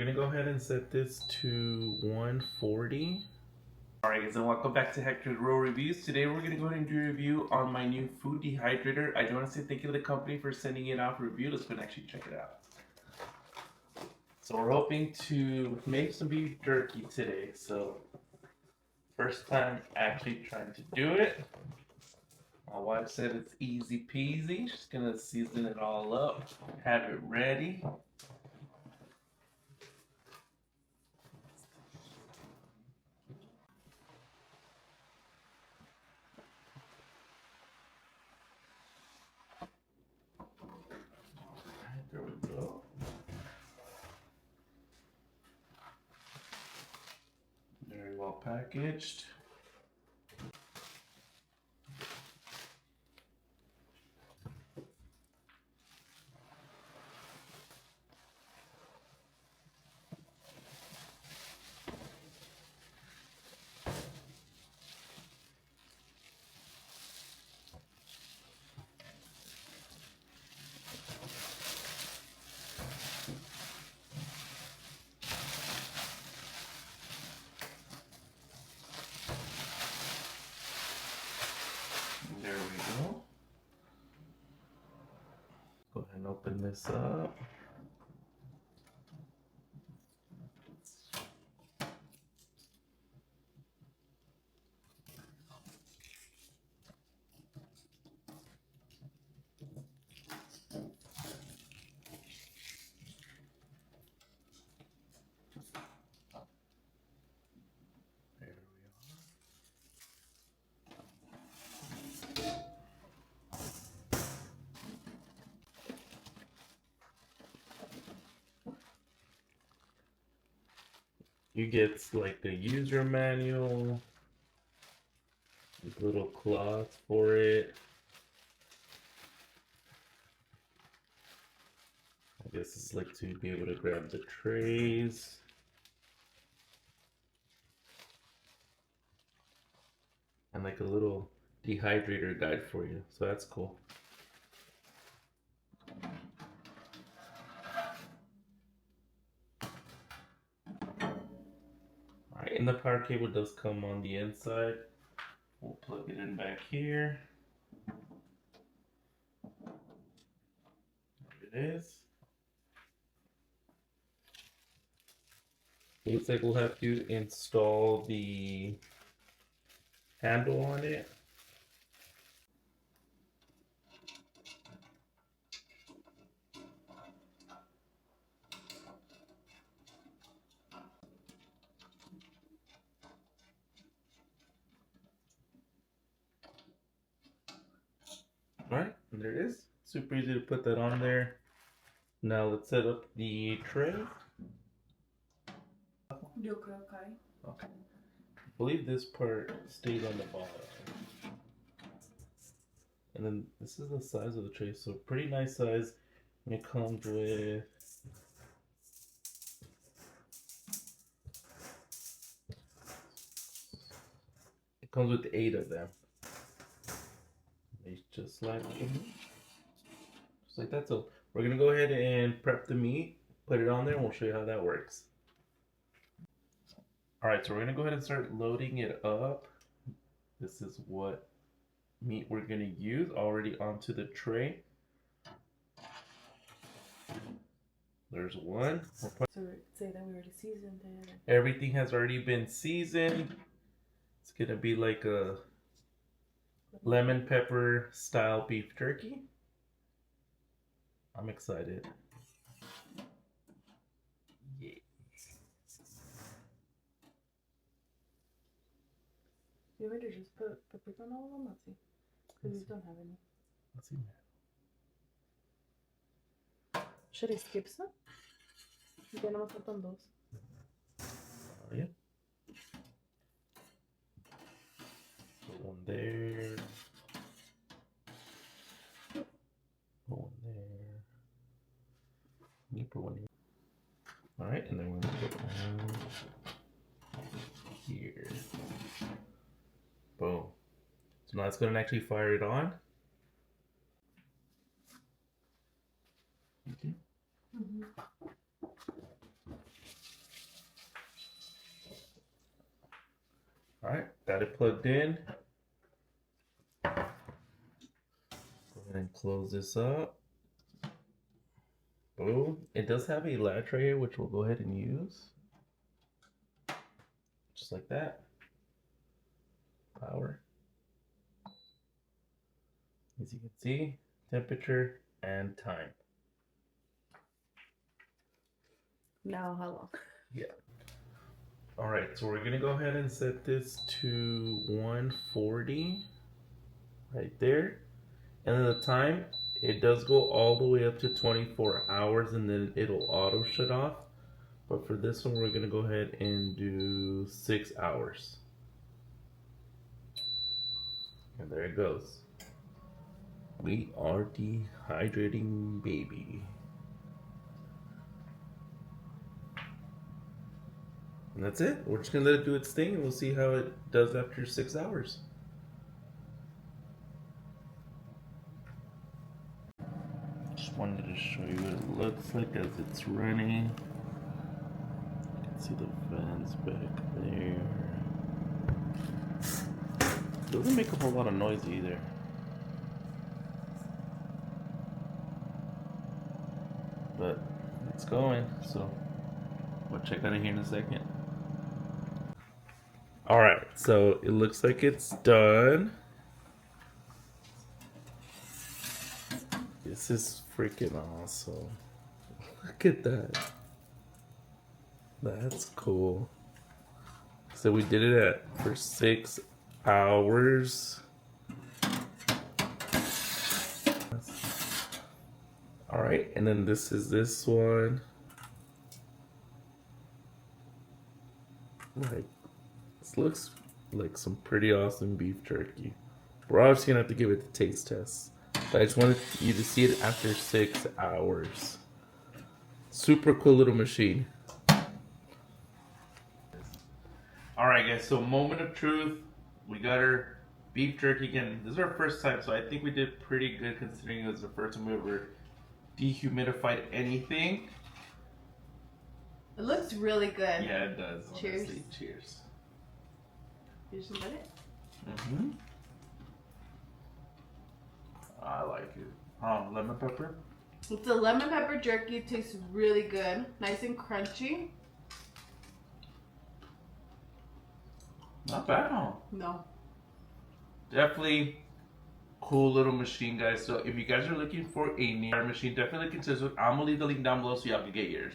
We're gonna go ahead and set this to 140. Alright guys, and welcome back to Hector's Row Reviews. Today we're going to go ahead and do a review on my new food dehydrator. I do want to say thank you to the company for sending it out for review. Let's go and actually check it out. So we're hoping to make some beef jerky today. So first time actually trying to do it. My wife said it's easy peasy. She's going to season it all up, have it ready. There we go. Very well packaged. There we go. Go ahead and open this up. There we are. You get like the user manual, little cloth for it. I guess it's like to be able to grab the trays. And like a little dehydrator guide for you, so that's cool. Alright, and the power cable does come on the inside. We'll plug it in back here. There it is. Looks like we'll have to install the handle on it. Alright, and there it is. Super easy to put that on there. Now let's set up the tray. Okay. I believe this part stays on the bottom. And then this is the size of the tray, so pretty nice size. And it comes with it comes with 8 of them. It's just like that. So we're gonna go ahead and prep the meat, put it on there, and we'll show you how that works. Alright, so we're gonna go ahead and start loading it up. This is what meat we're gonna use already onto the tray. There's one. So say that we already seasoned it. Everything has already been seasoned. It's gonna be like a lemon pepper style beef jerky. I'm excited. Yeah. You want to just put paprika on all of them? Let's see. Because you don't have any. Let's see. Should I skip some? Ya no me faltan dos. Yeah. Put one there. Put one there. You put one here. Alright, and then we're gonna put one here. Boom. So now let's go and actually fire it on. Okay. Got it plugged in. Go ahead and close this up. Boom. It does have a latch right here, which we'll go ahead and use. Just like that. Power. As you can see, temperature and time. Now how long? Yeah. Alright, so we're gonna go ahead and set this to 140 right there. And then the time, it does go all the way up to 24 hours and then it'll auto shut off. But for this one, we're gonna go ahead and do 6 hours. And there it goes. We are dehydrating, baby. And that's it. We're just gonna let it do its thing and we'll see how it does after 6 hours. Just wanted to show you what it looks like as it's running. You can see the fans back there. Doesn't make a whole lot of noise either. But it's going, so we'll check out of here in a second. Alright, so it looks like it's done. This is freaking awesome. Look at that. That's cool. So we did it for 6 hours. Alright, and then this is this one. Like, this looks like some pretty awesome beef jerky. We're obviously gonna have to give it the taste test. But I just wanted you to see it after 6 hours. Super cool little machine. Alright guys, so moment of truth. We got our beef jerky again. This is our first time, so I think we did pretty good considering it was the first time we ever dehumidified anything. It looks really good. Yeah, it does. Cheers. Honestly. Cheers. You just let it? Mm-hmm. I like it. Lemon pepper. It's a lemon pepper jerky. It tastes really good. Nice and crunchy. Not bad, huh? No. Definitely cool little machine, guys. So if you guys are looking for a near machine, definitely consider it. I'm gonna leave the link down below so y'all can get yours.